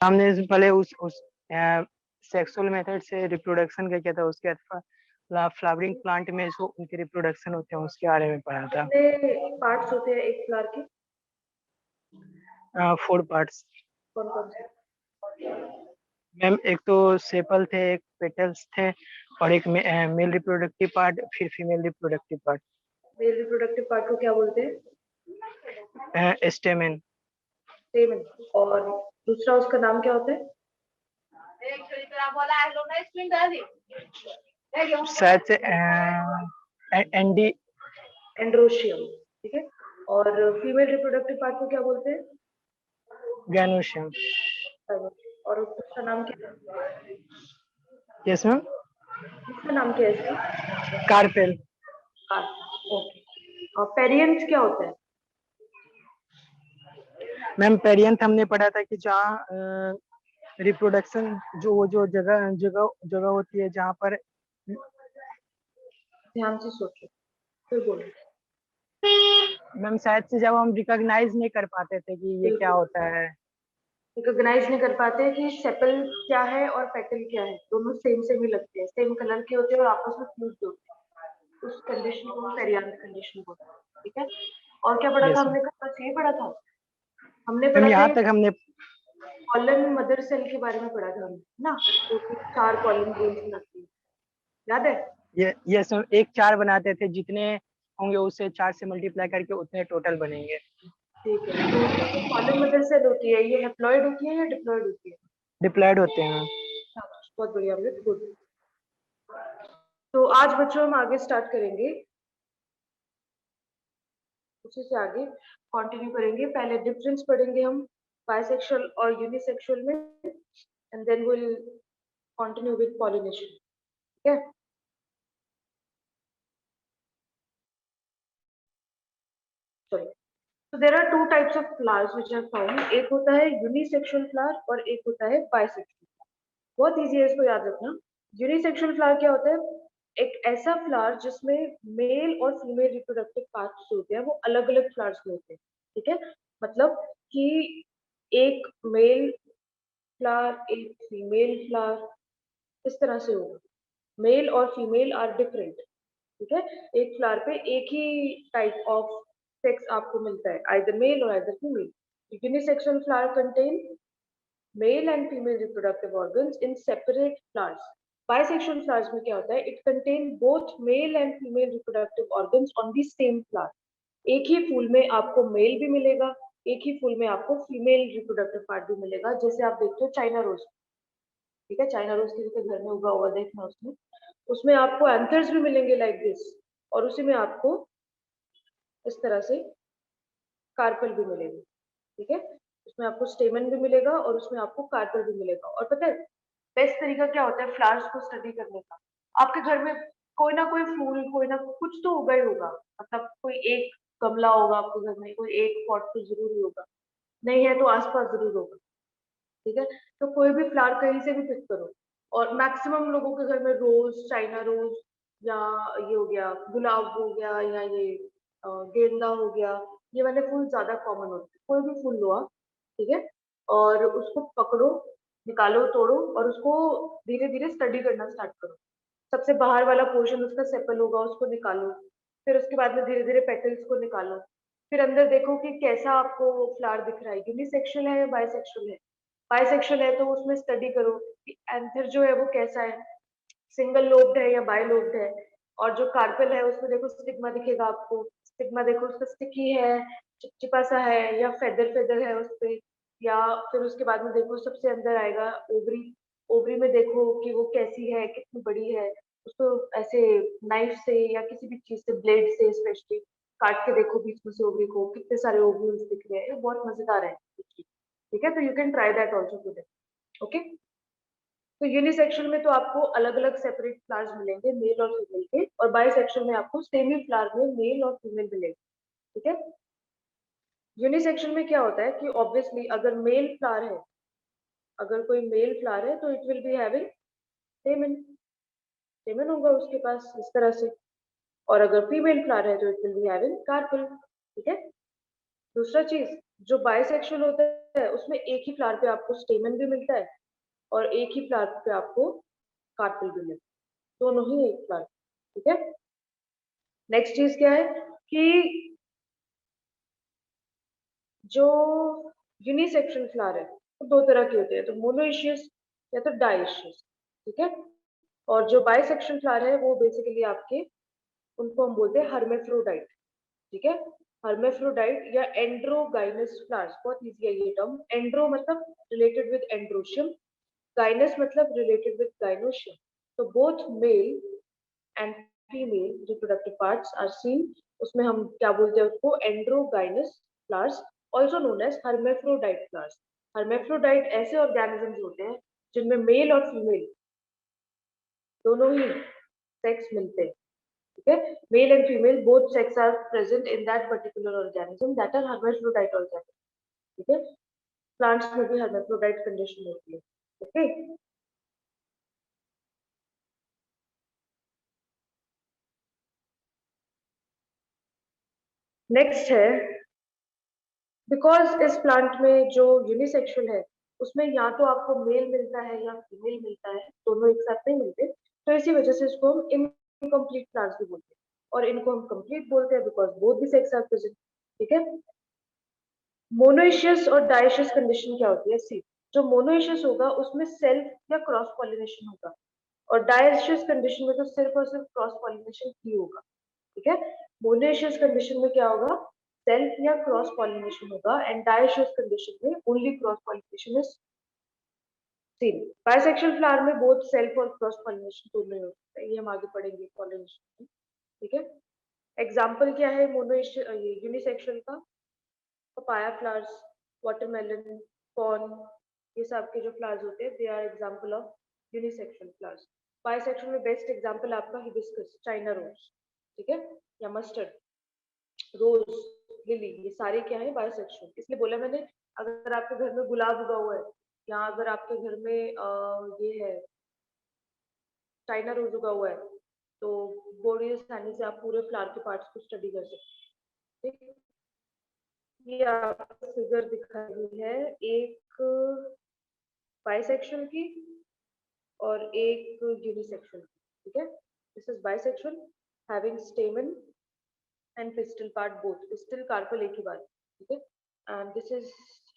हमने पहले उस सेक्सुअल मेथड से रिप्रोडक्शन का किया था, उसके बाद फ्लावरिंग प्लांट में जो उनके रिप्रोडक्शन होते हैं उसके बारे में पढ़ा था। कितने पार्ट्स होते हैं एक फ्लावर के? 4 पार्ट्स। कौन कौन से? मैम एक तो सेपल थे, एक पेटल्स थे, और एक मेल रिप्रोडक्टिव पार्ट, फिर female reproductive part. Male reproductive part को क्या बोलते हैं? स्टेमेन। स्टेमन। और दूसरा उसका नाम क्या होता है? शायद से एंडी। एंड्रोशियम। ठीक है। और फीमेल रिप्रोडक्टिव पार्ट को क्या बोलते हैं? गैनोशियम। और उसका नाम क्या? Yes ma'am. इसका नाम क्या है इसका? कार्पेल। ओके। और पेरियंट क्या होता है? मैम पेरियंथ हमने पढ़ा था कि जहाँ रिप्रोडक्शन जो जगह जगह जगह होती है जहाँ पर। ध्यान से सोचो, फिर बोलो। मैम शायद से जब हम रिकॉग्नाइज नहीं कर पाते थे कि ये क्या बिल्कुल होता है। रिकॉग्नाइज नहीं कर पाते हैं कि सेपल क्या है और पेटल क्या है, दोनों सेम सेम ही लगते हैं, सेम कलर के होते हैं और आपस में फ्यूज होते हैं। उस कंडीशन को पेरियंथ कंडीशन बोलते हैं। ठीक है। और क्या पढ़ा था यस मैम। हमने? कहा बस यही पढ़ा था। हमने मैम पढ़ा था यहाँ तक हमने। कॉलन मदर सेल के बारे में पढ़ा था हमने ना, जो कि 4 कॉलन ग्रेन्स बनाती है, याद है? ये यस मैम, एक 4 बनाते थे, जितने होंगे उससे 4 से मल्टीप्लाई करके उतने टोटल बनेंगे। ठीक है। तो ये जो कॉलन मदर सेल होती है ये हैप्लॉइड होती है या डिप्लॉइड होती है? डिप्लॉयड होते हैं। शाबाश, बहुत बढ़िया अमृत, गुड। तो आज बच्चों हम आगे स्टार्ट करेंगे, उसी से आगे कंटिन्यू करेंगे। पहले डिफरेंस पढ़ेंगे हम बाइसेक्सुअल और यूनिसेक्सुअल में, and then will continue with pollination. ठीक है। चलो, तो there are two types of flowers which are found. एक होता है यूनिसेक्सुअल फ्लावर और एक होता है बाइसेक्सुअल फ्लावर। बहुत इजी है, इसको याद रखना। यूनिसेक्सुअल फ्लावर क्या होता है? एक ऐसा फ्लावर जिसमें मेल और फीमेल रिप्रोडक्टिव पार्ट्स जो होते हैं वो अलग अलग फ्लावर्स में होते हैं। ठीक है। मतलब कि एक मेल फ्लावर, एक फीमेल फ्लावर, इस तरह से होगा। मेल और फीमेल आर डिफरेंट। ठीक है। एक फ्लावर पे एक ही टाइप ऑफ सेक्स आपको मिलता है, आइदर मेल और either female. Unisexual flower contain male and female reproductive organs in separate flowers. Bisexual flowers में क्या होता है? It contain both male and female reproductive organs on the same flower. एक ही फूल में आपको मेल भी मिलेगा, एक ही फूल में आपको फीमेल रिप्रोडक्टिव पार्ट भी मिलेगा। जैसे आप देखते हो चाइना रोज। ठीक है। चाइना रोज किसी के घर में उगा हुआ देखना, उसमें उसमें आपको एंथर्स भी मिलेंगे लाइक दिस, और उसी में आपको इस तरह से कार्पल भी मिलेगी। ठीक है। उसमें आपको स्टेमन भी मिलेगा और उसमें आपको कार्पल भी मिलेगा। और पता है बेस्ट तरीका क्या होता है फ्लावर्स को स्टडी करने का? आपके घर में कोई ना कोई फूल, कोई ना कुछ तो उगा ही होगा। मतलब कोई एक गमला होगा आपके घर में, कोई एक पॉट तो जरूर ही होगा, नहीं है तो आसपास जरूर होगा। ठीक है। तो कोई भी फ्लावर कहीं से भी पिक करो, और मैक्सिमम लोगों के घर में रोज, चाइना रोज, या ये हो गया गुलाब हो गया, या ये गेंदा हो गया, ये वाले फूल ज्यादा कॉमन होते हैं। कोई भी फूल लो आप, ठीक है, और उसको पकड़ो, निकालो, तोड़ो, और उसको धीरे धीरे स्टडी करना स्टार्ट करो। सबसे बाहर वाला पोर्शन उसका सेपल होगा, उसको निकालो। फिर उसके बाद में धीरे धीरे पेटल्स को निकालो। फिर अंदर देखो कि कैसा आपको फ्लावर दिख रहा है, यूनिसेक्सुअल है या बाइसेक्सुअल है। बाइसेक्सुअल है तो उसमें स्टडी करो कि एंथर जो है वो कैसा है, सिंगल लोब्ड है या बाई लोब्ड है। और जो कार्पेल है उसमें देखो स्टिग्मा दिखेगा आपको, स्टिग्मा देखो उसका स्टिकी है, चिपचिपा सा है, या फेदर फेदर है उस पे। या फिर उसके बाद में देखो सबसे अंदर आएगा ओवरी। ओवरी में देखो कि वो कैसी है, कितनी बड़ी है। उसको ऐसे नाइफ से या किसी भी चीज से, ब्लेड से स्पेशली काट के देखो बीच में से ओवरी को, कितने सारे ओव्यूल्स दिख रहे हैं। ये बहुत मजेदार है। ठीक है। तो you can try that also today. Okay. तो यूनिसेक्सुअल में तो आपको अलग अलग सेपरेट फ्लावर्स मिलेंगे मेल और फीमेल के, और बाइसेक्सुअल में आपको सेम ही फ्लावर में मेल और फीमेल मिलेंगे। ठीक है। यूनिसेक्सुअल में क्या होता है कि ऑब्वियसली अगर मेल फ्लावर है, अगर कोई मेल फ्लावर है तो इट विल बी हैविंग स्टेमन, स्टेमन होगा उसके पास इस तरह से। और अगर फीमेल फ्लावर है तो it will be having carpel. ठीक है। दूसरा चीज, जो बाइसेक्सुअल होता है उसमें एक ही फ्लावर पे आपको स्टेमन भी मिलता है और एक ही फ्लावर पे आपको कार्पेल भी मिलता है, दोनों ही एक फ्लावर। ठीक है, नेक्स्ट चीज क्या है कि जो यूनिसेक्सुअल फ्लावर है वो दो तरह के होते हैं, तो मोनोइशियस या तो डाइशियस। ठीक है, और जो बाइसेक्सुअल फ्लावर है वो बेसिकली आपके, उनको हम बोलते हैं हर्मेफ्रोडाइट। ठीक है, हर्मेफ्रोडाइट या एंड्रोगाइनस फ्लावर्स, बहुत इजी है ये टर्म। एंड्रो मतलब रिलेटेड विद एंड्रोशियम, गाइनस मतलब रिलेटेड विद गाइनोशियम। तो both male and female reproductive parts are seen, उसमें हम क्या बोलते हैं उसको, androgynous flowers, also known as hermaphrodite flowers. Hermaphrodite ऐसे ऑर्गेनिजम्स होते हैं जिनमें मेल और फीमेल दोनों ही सेक्स मिलते हैं। ठीक है, male and female both sex are present in that particular organism, that are hermaphrodite organism. ठीक है, प्लांट्स में भी हर्मेफ्रोडाइट कंडीशन होती है। ओके, नेक्स्ट है, बिकॉज इस प्लांट में जो यूनिसेक्सुअल है उसमें या तो आपको मेल मिलता है या फीमेल मिलता है, दोनों एक साथ नहीं मिलते, तो इसी वजह से इसको हम इनकम्प्लीट प्लांट्स भी बोलते हैं, और इनको हम कंप्लीट बोलते हैं because both the sex are present. ठीक है, मोनोइशियस और डाइशियस कंडीशन क्या होती है, सी, जो मोनोइशियस होगा उसमें सेल्फ या क्रॉस पॉलिनेशन होगा, और डाइशियस कंडीशन में तो सिर्फ और सिर्फ क्रॉस पॉलिनेशन ही होगा। ठीक है, मोनोइशियस कंडीशन में क्या होगा, सेल्फ या क्रॉस पॉलिनेशन होगा, एंड डाइशियस कंडीशन में only cross pollination is seen. Bisexual flower में बोथ सेल्फ और क्रॉस पॉलिनेशन दोनों ही होता है, ये हम आगे पढ़ेंगे पॉलिनेशन में। ठीक है, एग्जाम्पल क्या है यूनिसेक्सुअल का, पपाया फ्लावर्स, वाटरमेलन, कॉर्न, ये सब के जो फ्लावर्स होते हैं they are example of unisexual flowers. Bisexual में बेस्ट एग्जाम्पल आपका हिबिस्कस, चाइना रोज, ठीक है, या मस्टर्ड, रोज, लिली, ये सारे क्या है, बायोसेक्सुअल। इसलिए बोला मैंने, अगर आपके घर में गुलाब उगा हुआ है या अगर आपके घर में ये है चाइना रोज उगा हुआ है, तो बड़ी आसानी से आप पूरे फ्लावर के पार्ट्स को स्टडी कर सकते हैं। ठीक है? ये आपको फिगर दिखाई हुई है, एक बाइसेक्सुअल की और एक यूनिसेक्सुअल की। ठीक है, this is bisexual having stamen and pistil part both, pistil carpel एक ही बात। ठीक है, and this is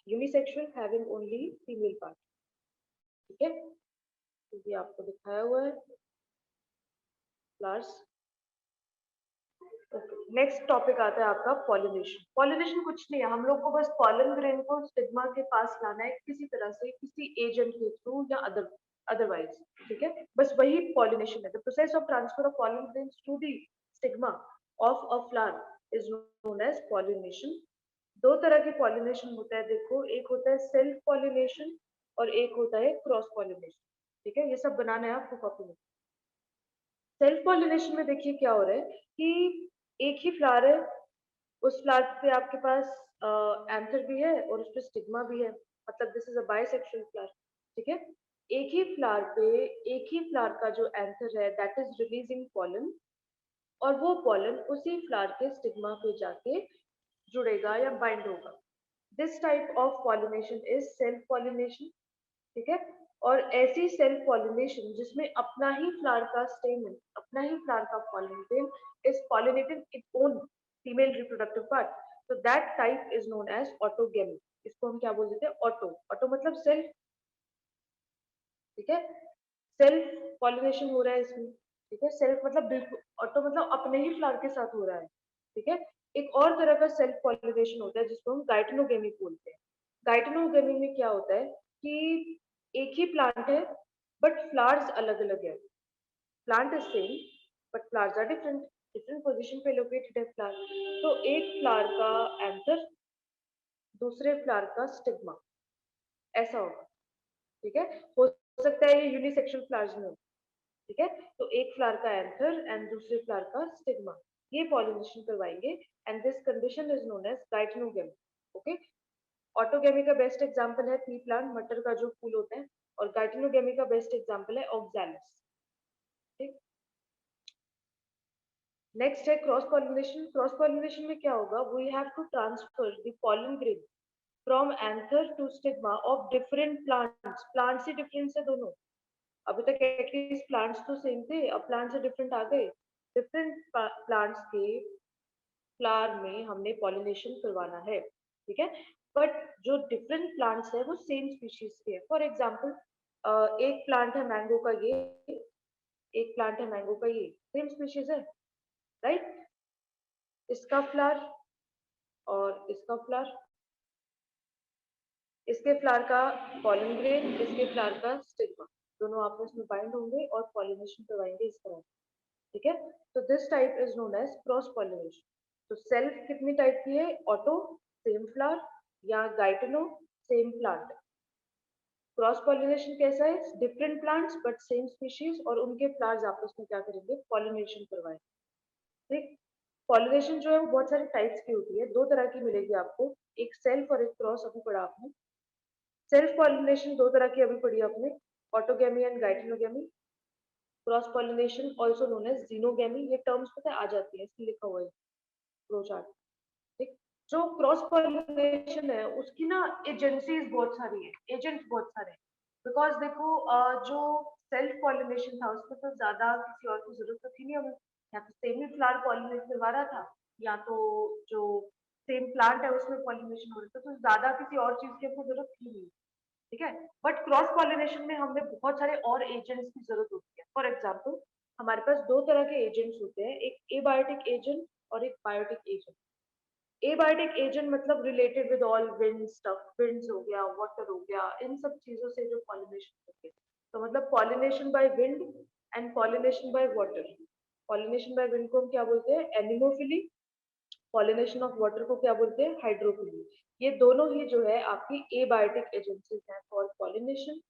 unisexual having only female part. ठीक है, तो ये आपको दिखाया हुआ है फ्लावर्स। ओके, नेक्स्ट टॉपिक आता है आपका पॉलिनेशन। पॉलिनेशन कुछ नहीं है, हम लोग को बस पॉलन ग्रेन को स्टिग्मा के पास लाना है किसी तरह से, किसी एजेंट के थ्रू या अदरवाइज। ठीक है, बस वही पॉलिनेशन है। The process of transfer of pollen grains to the stigma of a flower is known as pollination. दो तरह के पॉलिनेशन होता है, देखो, एक होता है सेल्फ पॉलिनेशन और एक होता है क्रॉस पॉलिनेशन। ठीक है, ये सब बनाना है आपको कॉपी में। सेल्फ पॉलिनेशन में देखिए क्या हो रहा है कि एक ही फ्लावर है, उस फ्लावर पे आपके पास एंथर भी है और उस पे स्टिग्मा भी है, मतलब this is a bisexual flower. ठीक है, एक ही फ्लावर पे एक ही फ्लावर का जो एंथर है दैट इज रिलीजिंग पॉलन, और वो पॉलन उसी फ्लावर के स्टिग्मा पे जाके जुड़ेगा या बाइंड होगा। This type of pollination is self pollination. ठीक है, और ऐसी सेल्फ पॉलिनेशन जिसमें अपना ही फ्लावर का स्टेमन, अपना ही फ्लावर का pollination is pollinating its own female reproductive part, तो that type is known as autogamy. इसको हम क्या बोल देते हैं, ऑटो। ऑटो मतलब सेल्फ। ठीक है, सेल्फ पॉलिनेशन हो रहा है इसमें। ठीक है, सेल्फ मतलब बिल्कुल, ऑटो मतलब अपने ही फ्लावर के साथ हो रहा है। ठीक है, एक और तरह का सेल्फ पॉलिनेशन होता है जिसको हम गाइटनोगेमी बोलते हैं। गाइटनोगेमी में क्या होता है कि एक ही प्लांट है बट फ्लावर्स अलग अलग है। Plant is same but flowers are different, different position पे लोकेटेड है फ्लावर। तो एक फ्लावर का एंथर, दूसरे फ्लावर का स्टिग्मा, ऐसा होगा। ठीक है, हो सकता है ये यूनिसेक्सुअल फ्लावर्स में हो। ठीक है, तो एक फ्लावर का एंथर एंड दूसरे फ्लावर का स्टिग्मा, ये पॉलिनेशन करवाएंगे, and this condition is known as geitonogamy. Okay, autogamy का बेस्ट एग्जांपल है पी प्लांट, मटर का जो फूल होता है, और गाइटनोगेमी का बेस्ट एग्जांपल है ऑक्सैलिस। ठीक, नेक्स्ट है क्रॉस पॉलिनेशन। क्रॉस पॉलिनेशन में क्या होगा, we have to transfer the pollen grain from anther to stigma of different plants. Plant से डिफरेंट है दोनों, अभी तक एटलीस्ट प्लांट्स तो सेम थे, अब प्लांट से डिफरेंट आ गए। डिफरेंट प्लांट्स के फ्लावर में हमने पॉलिनेशन करवाना है, ठीक है। बट जो डिफरेंट प्लांट्स है वो सेम स्पीशीज के हैं। फॉर एग्जाम्पल एक प्लांट है मैंगो का ये, एक प्लांट है मैंगो का ये, सेम स्पीशीज है, राइट। इसका फ्लावर और इसका फ्लावर, इसके फ्लावर का पॉलन ग्रेन, इसके फ्लावर का स्टिग्मा, दोनों आपस में बाइंड होंगे और पॉलिनेशन करवाएंगे इस तरह, ठीक है। तो this type is known as cross pollination. तो सेल्फ कितनी टाइप की है, ऑटो सेम फ्लावर या गाइटनो सेम प्लांट। क्रॉस पॉलिनेशन कैसा है, different plants but same species और उनके फ्लावर्स आपस में क्या करेंगे, पॉलिनेशन करवाएं, ठीक। पॉलिनेशन जो है वो बहुत सारे टाइप्स की होती है, दो तरह की मिलेगी आपको, एक सेल्फ और एक क्रॉस। अभी पढ़ा आपने सेल्फ पॉलिनेशन, दो तरह की अभी पढ़ी आपने, autogamy and geitonogamy. Cross pollination also known as xenogamy. ये टर्म्स पता है आ जाती है, इसमें लिखा हुआ है फ्लो चार्ट, ठीक। जो क्रॉस पॉलिनेशन है उसकी ना एजेंसीज बहुत सारी है, एजेंट्स बहुत सारे हैं। बिकॉज देखो जो सेल्फ पॉलिनेशन था उसमें तो ज्यादा किसी और की जरूरत तो थी नहीं, हमें या तो सेमी फ्लावर पॉलिनेट करवा रहा था, या तो जो सेम प्लांट है उसमें पॉलिनेशन हो रहा था, तो ज्यादा किसी और चीज की हमको जरूरत थी नहीं, ठीक है। बट क्रॉस पॉलिनेशन में हमें बहुत सारे और एजेंट्स की जरूरत होती है। फॉर एग्जाम्पल हमारे पास दो तरह के एजेंट्स होते हैं, एक एबायोटिक एजेंट और एक बायोटिक एजेंट। एबायोटिक एजेंट मतलब related with all wind stuff, winds हो गया, वाटर हो गया, इन सब चीजों से जो पॉलिनेशन होती है। तो मतलब pollination by wind and pollination by water. Pollination by wind को हम क्या बोलते हैं, एनिमोफिली। पॉलिनेशन ऑफ वाटर को क्या बोलते हैं, हाइड्रोफिली। ये दोनों ही जो है आपकी एबायोटिक एजेंसीज हैं फॉर पॉलिनेशन।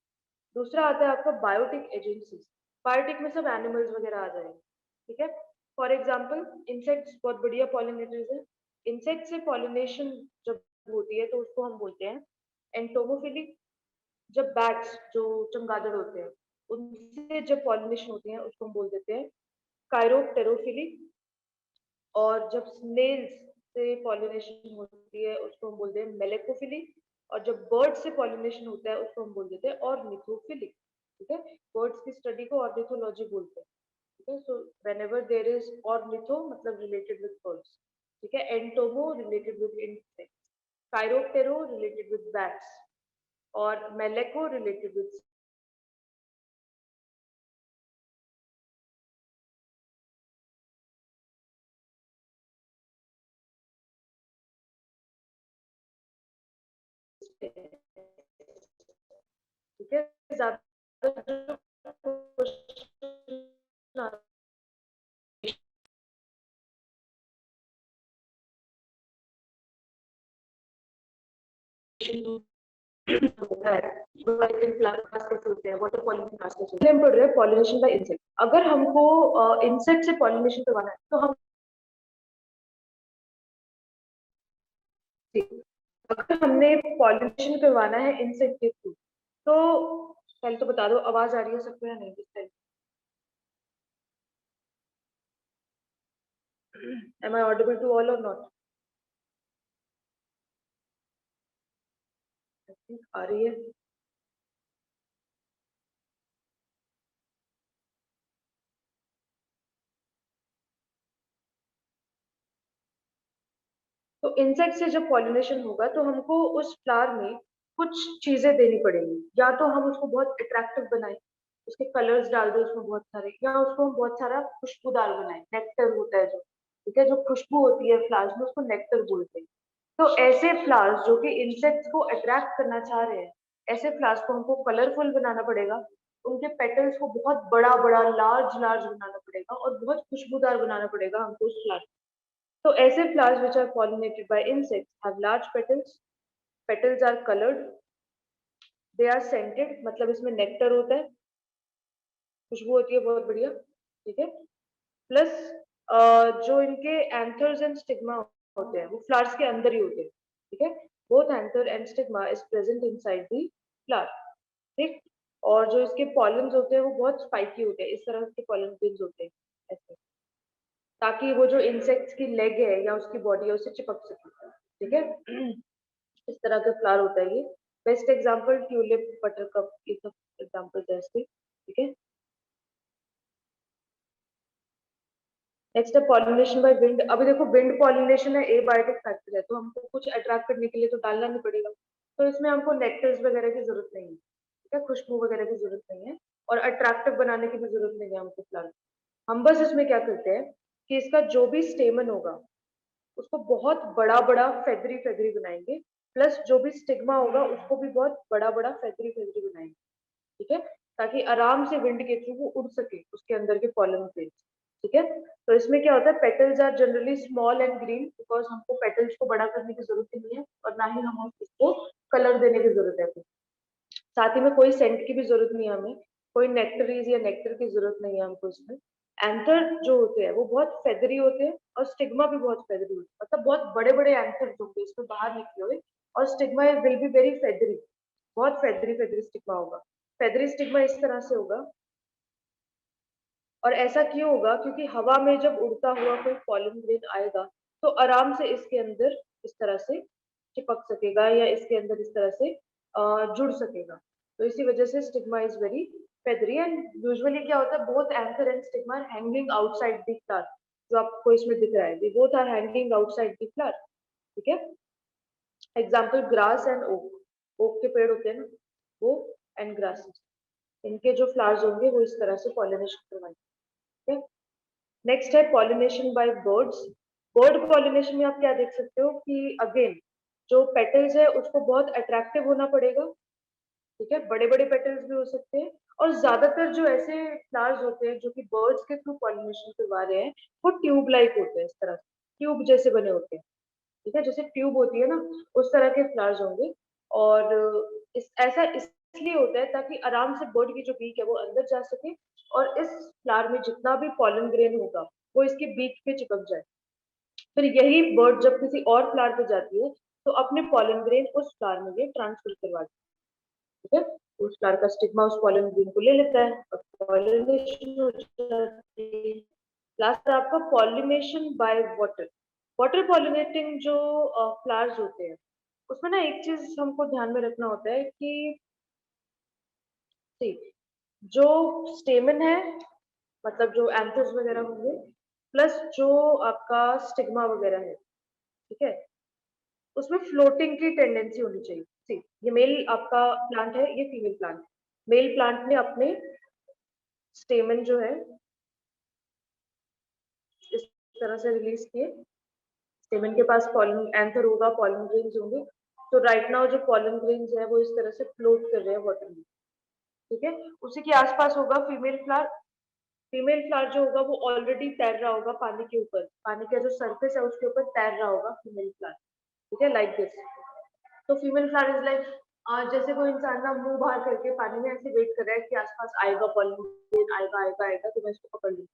दूसरा आता है आपका बायोटिक एजेंसीज। बायोटिक में सब एनिमल्स वगैरह आ जाएंगे, ठीक है। फॉर एग्जाम्पल इंसेक्ट्स बहुत बढ़िया पॉलिनेटर्स है। इंसेक्ट से पॉलिनेशन जब होती है तो उसको हम बोलते हैं एंटोमोफिली। जब बैट्स जो चमगादड़ होते हैं उनसे जब पॉलिनेशन होती है उसको हम बोल देते हैं कायरोप्टेरोफिली। और जब स्नेल्स से पॉलिनेशन होती है उसको हम बोलते हैं मेलेकोफिली। और जब बर्ड से पॉलिनेशन होता है उसको हम बोल देते हैं ऑर्निथोफिली, ठीक है। बर्ड्स की स्टडी को ऑर्निथोलॉजी बोलते हैं, ठीक है। So whenever there is ornitho मतलब रिलेटेड विद बर्ड्स, ठीक है। Entomo related with insects, chiroptero related with bats और मेलेको रिलेटेड विद ठीक है। ज्यादा पॉलिनेशन बाय इंसेक्ट। अगर हमको इंसेक्ट से पॉलिनेशन करवाना है तो हम, अगर हमने पॉलिनेशन करवाना है इंसेक्ट के थ्रू, तो पहले तो बता दो आवाज आ रही है सबको या नहीं, this am I audible to all or not? I think आ रही है। तो इंसेक्ट से जब पॉलिनेशन होगा तो हमको उस फ्लावर में कुछ चीजें देनी पड़ेंगी, या तो हम उसको बहुत अट्रैक्टिव बनाएं, उसके कलर्स डाल दो उसमें बहुत सारे, या उसको हम बहुत सारा खुशबूदार बनाएं, नेक्टर होता है जो, ठीक है, जो खुशबू होती है फ्लावर्स में उसको नेक्टर बोलते हैं। तो ऐसे फ्लावर्स जो कि इंसेक्ट्स को अट्रैक्ट करना चाह रहे हैं, ऐसे फ्लावर्स को हमको कलरफुल बनाना पड़ेगा, उनके पेटल्स को बहुत बड़ा बड़ा लार्ज लार्ज बनाना पड़ेगा और बहुत खुशबूदार बनाना पड़ेगा हमको उस फ्लावर। So ऐसे flowers which are pollinated by insects have large petals. Petals are colored. They are scented. मतलब इसमें नेक्टर होता है, खुशबू होती है बहुत बढ़िया, ठीक है। प्लस जो इनके एंथर्स एंड स्टिग्मा होते हैं वो फ्लावर्स के अंदर ही होते हैं, ठीक है। Both anther and stigma is present inside the flower, ठीक। और जो इसके पॉलन्स होते हैं वो बहुत स्पाइकी होते हैं, इस तरह के पॉलन ग्रेन्स होते हैं ऐसे, ताकि वो जो इंसेक्ट्स की लेग है या उसकी बॉडी है उससे चिपक सके, ठीक है। इस तरह का फ्लावर होता है ये। बेस्ट एग्जांपल ट्यूलिप, बटरकप, ये सब एग्जांपल्स है इसके, ठीक है। नेक्स्ट है पॉलिनेशन बाय विंड। अभी देखो विंड पॉलिनेशन है, एबायोटिक फैक्टर है, तो हमको कुछ अट्रैक्ट करने के लिए तो डालना नहीं पड़ेगा, तो इसमें हमको नेक्टर्स वगैरह की जरूरत नहीं है, ठीक है, खुशबू वगैरह की जरूरत नहीं है, और अट्रैक्टिव बनाने की भी जरूरत नहीं है हमको फ्लावर। हम बस इसमें क्या करते हैं कि इसका जो भी स्टेमन होगा उसको बहुत बड़ा बड़ा फेदरी फेदरी बनाएंगे, प्लस जो भी स्टिग्मा होगा उसको भी बहुत बड़ा बड़ा फेदरी फेदरी बनाएंगे, ठीक है, ताकि आराम से विंड के थ्रू वो उड़ सके उसके अंदर के पॉलन ग्रेन्स, ठीक है। तो इसमें क्या होता है, petals are generally small and green, because हमको पेटल्स को बड़ा करने की जरूरत नहीं है और ना ही हम उसको कलर देने की जरूरत है। साथ ही में कोई सेंट की भी जरूरत नहीं है हमें, कोई नेक्टरीज या नेक्टर की जरूरत नहीं है हमको इसमें। एंथर जो होते हैं वो बहुत फेदरी होते हैं और स्टिग्मा भी बहुत फेदरी होते हैं, मतलब बहुत बड़े बड़े एंथर होंगे इसमें बाहर निकले हुए, और stigma will be very feathery, बहुत फेदरी फेदरी स्टिग्मा होगा। फेदरी स्टिग्मा इस तरह से होगा, और ऐसा क्यों होगा, क्योंकि हवा में जब उड़ता हुआ कोई पॉलन ग्रेन आएगा तो आराम से इसके अंदर इस तरह से चिपक सकेगा या इसके अंदर इस तरह से जुड़ सकेगा, तो इसी वजह से stigma is very feathery. And usually क्या होता है, both anther and stigma hanging outside the flower, जो आपको इसमें दिख रहा है, they both are hanging outside the flower, ठीक है। Example grass and oak, oak के पेड़ होते हैं ना वो, एंड ग्रास, इनके जो फ्लावर्स होंगे वो इस तरह से पॉलिनेशन करवाएंगे। नेक्स्ट है pollination by birds. Bird pollination में आप क्या देख सकते हो कि अगेन जो पेटल्स है उसको बहुत अट्रैक्टिव होना पड़ेगा, ठीक है, बड़े बड़े पेटल्स भी हो सकते हैं, और ज्यादातर जो ऐसे फ्लावर्स होते हैं जो कि बर्ड्स के थ्रू पॉलिनेशन करवा रहे हैं वो ट्यूब लाइक होते हैं, इस तरह ट्यूब जैसे बने होते हैं, ठीक है, जैसे ट्यूब होती है ना उस तरह के फ्लावर्स होंगे। और ऐसा इसलिए होता है ताकि आराम से बर्ड की जो बीक है वो अंदर जा सके, और इस फ्लावर में जितना भी पॉलन ग्रेन होगा वो इसके बीक पे चिपक जाए। फिर यही बर्ड जब किसी और फ्लावर पे जाती है तो अपने पॉलन ग्रेन उस फ्लावर में ये ट्रांसफर करवा, ठीक है, उस फ्लावर का स्टिग्मा उस पॉलन ग्रेन को ले लेता है और पॉलिनेशन हो जाती है। लास्ट आपका pollination by water. Water pollinating जो फ्लावर्स होते हैं उसमें ना एक चीज हमको ध्यान में रखना होता है कि see, जो स्टेमन है, मतलब जो एंथर्स वगैरह होंगे, प्लस जो आपका स्टिग्मा वगैरह है, ठीक है, उसमें फ्लोटिंग की टेंडेंसी होनी चाहिए। सी, ये मेल आपका प्लांट है, ये फीमेल प्लांट, मेल प्लांट ने अपने स्टेमन जो है इस तरह से रिलीज किए, स्टेमन के पास पॉलन एंथर होगा, पॉलन ग्रेन्स होंगे, तो राइट नाउ जो पॉलन ग्रेन्स है वो इस तरह से फ्लोट कर रहे हैं वाटर में, ठीक है। उसी के आसपास होगा फीमेल फ्लावर, फीमेल फ्लावर जो होगा वो ऑलरेडी तैर रहा होगा पानी के ऊपर, पानी का जो सरफेस है उसके ऊपर तैर रहा होगा फीमेल फ्लावर, ठीक है, लाइक दिस। तो फीमेल फ्लावर इज लाइक जैसे कोई इंसान ना मुंह बाहर करके पानी में ऐसे वेट कर रहा है कि आसपास आएगा पॉलिन, आएगा आएगा आएगा तो मैं इसको पकड़ लूँ,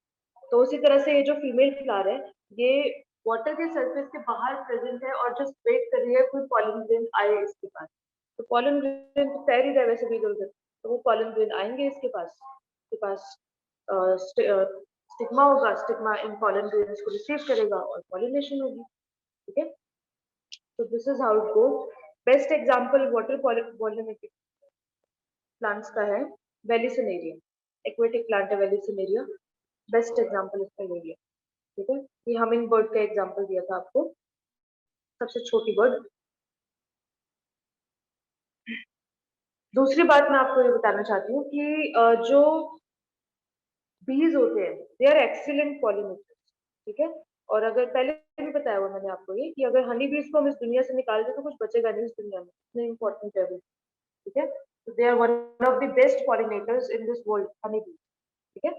तो उसी तरह से ये जो फीमेल फ्लावर है ये वाटर के सरफेस के बाहर प्रेजेंट है और जस्ट वेट कर रही है कोई पॉलिन ग्रेन आए इसके पास, तो पॉलिन ग्रेन तो तैर ही रहा है वैसे भी इधर उधर, तो वो पॉलिन ग्रेन आएंगे इसके पास स्टिग्मा होगा, स्टिग्मा इन पॉलिन ग्रेन्स को रिसीव करेगा और पॉलिनेशन होगी, ठीक है। So this is how it goes. Best example water pollinated plants का है वेलिसिनेरिया, एक्वेटिक प्लांट है वेलिसिनेरिया, बेस्ट एग्जांपल इसका यही है, ठीक है। ये हमिंग बर्ड का एग्जांपल दिया था आपको, सबसे छोटी बर्ड। दूसरी बात मैं आपको ये बताना चाहती हूँ कि जो बीज होते हैं दे आर एक्सीलेंट पॉलिनेटर्स, ठीक है, और अगर पहले भी बताया हुआ मैंने आपको ये कि अगर हनी बीज को हम इस दुनिया से निकाल दें तो कुछ बचेगा नहीं इस दुनिया में, इतने इंपॉर्टेंट है वो, ठीक है। So they are one of the best pollinators in this world, honey bee, ठीक है।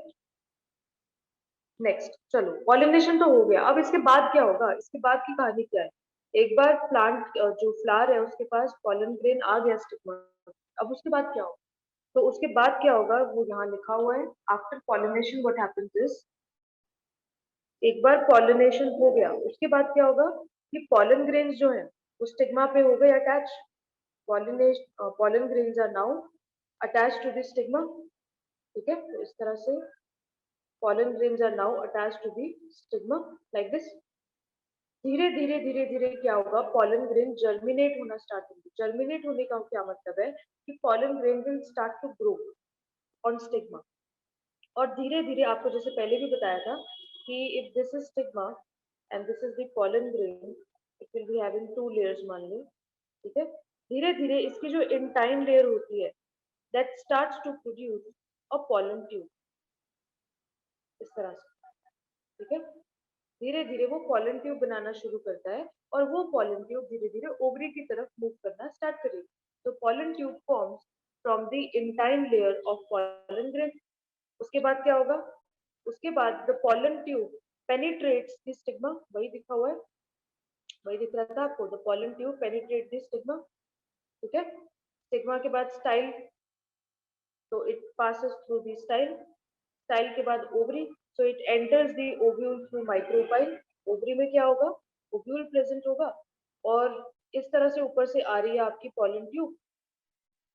नेक्स्ट चलो पॉलिनेशन तो हो गया, अब इसके बाद क्या होगा, इसके बाद की कहानी क्या है। एक बार प्लांट जो फ्लावर है उसके पास पॉलन ग्रेन आ गया स्टिग्मा, अब उसके बाद क्या होगा, तो उसके बाद क्या होगा वो यहाँ लिखा हुआ है। After pollination what happens is, एक बार पॉलिनेशन हो गया उसके बाद क्या होगा कि पॉलन ग्रेन्स जो है वो स्टिग्मा पे हो गए attach, pollen grains are now attached to the stigma, ठीक है, तो इस तरह से pollen grains are now attached to the stigma like this. धीरे धीरे धीरे धीरे क्या होगा, pollen grain germinate होना स्टार्ट होंगे. Germinate होने का क्या मतलब है कि pollen grain will start to grow on stigma. और धीरे धीरे आपको जैसे पहले भी बताया था कि if this is stigma and this is the pollen grain, it will be having two layers मान लो, ठीक है. धीरे धीरे इसकी जो intine layer होती है that starts to produce a pollen tube इस तरह से, ठीक है. धीरे धीरे वो pollen tube बनाना शुरू करता है और वो pollen tube धीरे धीरे ओवरी की तरफ मूव करना स्टार्ट करेगी. तो pollen tube forms from the intine layer of pollen grain. उसके बाद क्या होगा, उसके बाद the pollen tube penetrates the stigma. वही दिखा हुआ है, वही दिख रहा था आपको. the pollen tube penetrates the stigma, ठीक है. स्टिग्मा के बाद स्टाइल, तो it passes through the style. Style के बाद ovary, so it enters the ovule through micropyle. Ovary में क्या होगा, ओव्यूल प्रेजेंट होगा और इस तरह से ऊपर से आ रही है आपकी pollen tube.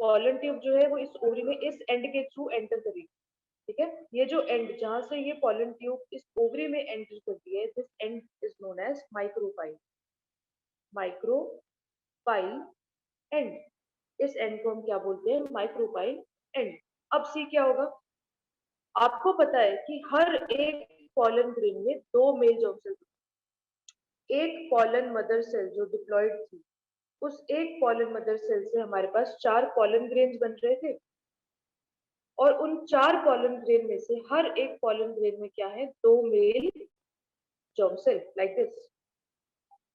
pollen tube जो है वो इस ओवरी में इस एंड के थ्रू एंटर करेगी, ठीक है. ये जो एंड जहां से ये pollen tube इस ओवरी में एंटर करती है, this end is known as micropyle. Micropyle end, इस एंड को हम क्या बोलते हैं, माइक्रोपाइल एंड. अब सी क्या होगा, आपको पता है कि हर एक पॉलन ग्रेन में दो मेल जर्म सेल, एक पॉलन मदर सेल जो डिप्लॉयड थी, उस एक पॉलन मदर सेल से हमारे पास 4 पॉलन ग्रेन्स बन रहे थे और उन 4 पॉलन ग्रेन में से हर एक पॉलन ग्रेन में क्या है, दो male germ cell like this.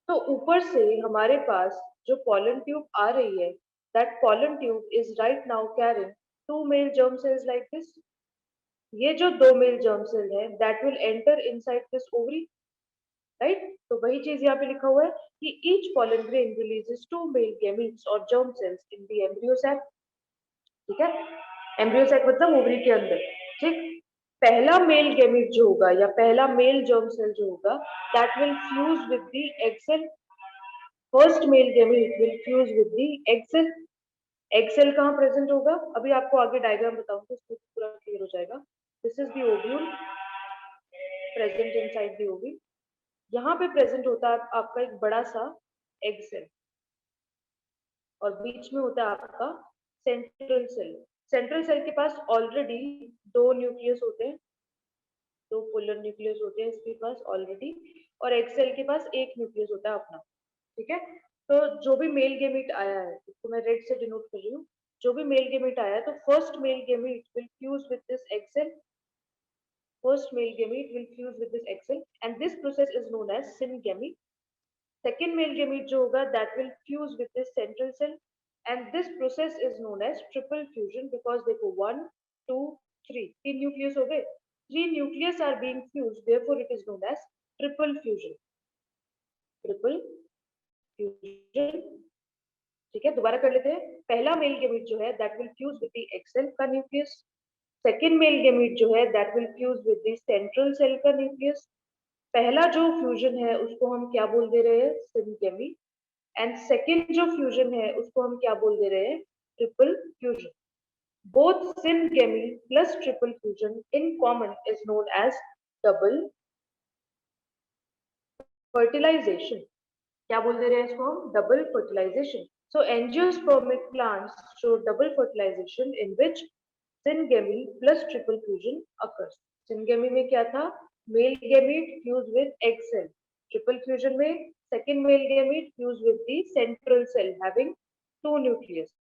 तो ऊपर से हमारे पास जो पॉलन ट्यूब आ रही है, that pollen tube is right now carrying 2 male germ cells like this. ये जो दो मेल जर्म सेल है that will enter inside this ovary, right. तो वही चीज यहाँ पे लिखा हुआ है कि each pollen grain releases 2 male gametes और germ cells in the embryo sac, ठीक है. एम्ब्रियो सैक मतलब ओवरी के अंदर, ठीक. पहला मेल गैमीट जो होगा या पहला मेल जर्म सेल जो होगा that will fuse with the egg cell. First male gamete will fuse with the egg cell. Egg cell कहाँ प्रेजेंट होगा, अभी आपको आगे डायग्राम बताऊंगी, उसमें पूरा क्लियर हो जाएगा. This is the ovule present inside the ovule. यहाँ पे प्रेजेंट होता है आपका एक बड़ा सा एग सेल और बीच में होता है आपका सेंट्रल सेल. सेंट्रल सेल के पास ऑलरेडी दो न्यूक्लियस होते हैं, दो पोलर न्यूक्लियस होते हैं इसके पास ऑलरेडी, और एग सेल के पास एक न्यूक्लियस होता है अपना, ठीक है. तो जो भी मेल गैमीट आया है, इसको मैं रेड से डिनोट कर रही हूँ, जो भी मेल गैमीट आया है तो first male gamete will fuse with this egg cell. First male gamete will fuse with this egg cell and this process is known as syngamy. Second male gamete जो होगा that will fuse with this central cell and this process is known as triple fusion because देखो 1, 2, 3 तीन nucleus हो गए, 3 nucleus are being fused, therefore it is known as triple fusion. Triple fusion, ठीक है. दोबारा कर लेते हैं. पहला मेल गैमीट जो है that will fuse with the egg cell का nucleus. सेकेंड मेल गैमीट जो है that will fuse with the central cell का न्यूक्लियस. पहला जो फ्यूजन है उसको हम क्या बोल दे रहे हैं, सिनगेमी. एंड सेकेंड जो फ्यूजन है उसको हम क्या बोल दे रहे हैं, triple fusion. Both syngamy plus triple fusion in common is known as double fertilization. क्या बोल दे रहे हैं इसको हम, double fertilization. So angiospermic plants show double fertilization in which syngamy plus triple fusion occurs. Syngamy में क्या था, male gamete fused with egg cell. Triple fusion में second male gamete fused with the central cell having 2 nucleus.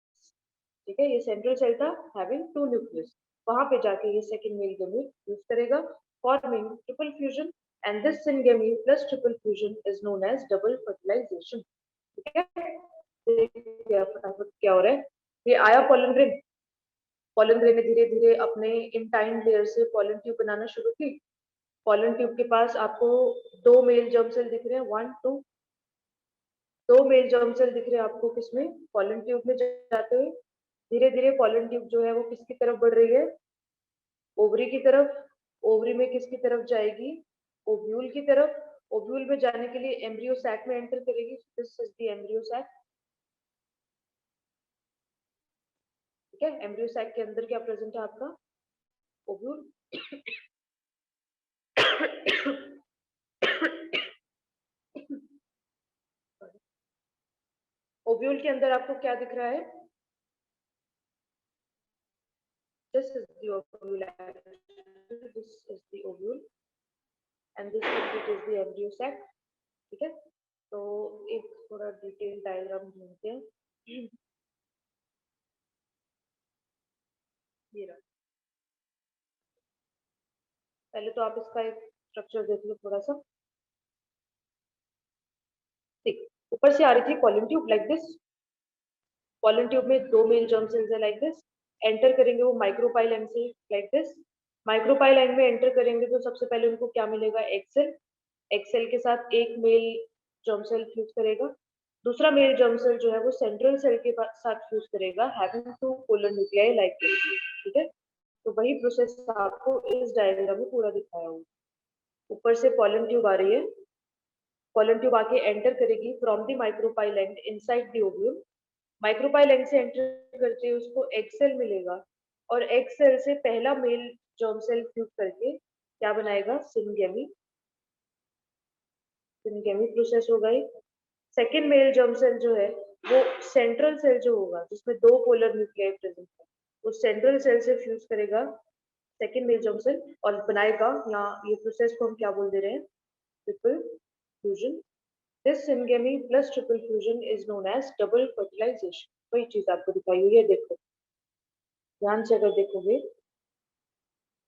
ठीक है, ये central cell था having 2 nucleus. वहां पे जाके ये second male gamete fuse करेगा forming triple fusion and this syngamy plus triple fusion is known as double fertilization. ठीक है, फटाफट क्या हो रहा है, ये आया pollen grain. पॉलन ग्रेन ने धीरे धीरे अपने इंटाइन लेयर से पॉलन ट्यूब बनाना शुरू की. पॉलन ट्यूब के पास आपको दो मेल जर्म सेल दिख रहे हैं, 1, 2 दो मेल जर्म सेल दिख रहे हैं आपको किसमें, पॉलन ट्यूब में जाते हुए. धीरे धीरे पॉलन ट्यूब जो है वो किसकी तरफ बढ़ रही है, ओवरी की तरफ. ओवरी में किसकी तरफ जाएगी, ओव्यूल की तरफ. ओव्यूल में जाने के लिए एम्ब्रियो सैक में एंटर करेगी. This is the embryo sac, ठीक है. एम्ब्रियो सैक के अंदर क्या प्रेजेंट है आपका, ओव्यूल. ओव्यूल के अंदर आपको क्या दिख रहा है? This is the ovule. This is the ovule, and this complete is the embryo sac. ठीक है, तो एक थोड़ा डिटेल डायग्राम ढूंढते हैं। ये रहा। पहले तो आप इसका एक स्ट्रक्चर देख लो थोड़ा सा। ठीक, ऊपर से आ रही थी pollen tube like this. Pollen tube में 2 मेल जर्म सेल्स है लाइक दिस। एंटर करेंगे वो माइक्रोपाइल एंड से लाइक दिस। माइक्रोपाइल एंड में एंटर करेंगे तो सबसे पहले उनको क्या मिलेगा? Egg cell. एग सेल के साथ एक मेल जर्म सेल फ्यूज करेगा। दूसरा मेल जर्म सेल जो है वो सेंट्रल सेल के साथ फ्यूज करेगा, having 2 polar nuclei like this. ठीक है, तो वही प्रोसेस आपको इस डायग्राम में पूरा दिखाया हुआ। ऊपर से पॉलन ट्यूब आ रही है, पॉलन ट्यूब आके एंटर करेगी from the micropyle and inside the ovule. Micropyle and से एंटर करते ही उसको एग सेल मिलेगा, और एग सेल से पहला मेल जर्म सेल फ्यूज करके क्या बनाएगा? सिनगेमी। सिनगेमी प्रोसेस हो गई। सेकेंड मेल जर्म सेल जो है वो सेंट्रल सेल जो होगा जिसमें 2 पोलर न्यूक्लियाई प्रेजेंट है, उस सेंट्रल सेल से फ्यूज करेगा सेकेंड मेल जर्म सेल और बनाएगा, यहाँ ये प्रोसेस को हम क्या बोल दे रहे हैं? Triple fusion. This syngamy plus triple fusion is known as double fertilization. वही चीज आपको दिखाई हुई है, देखो ध्यान से अगर देखोगे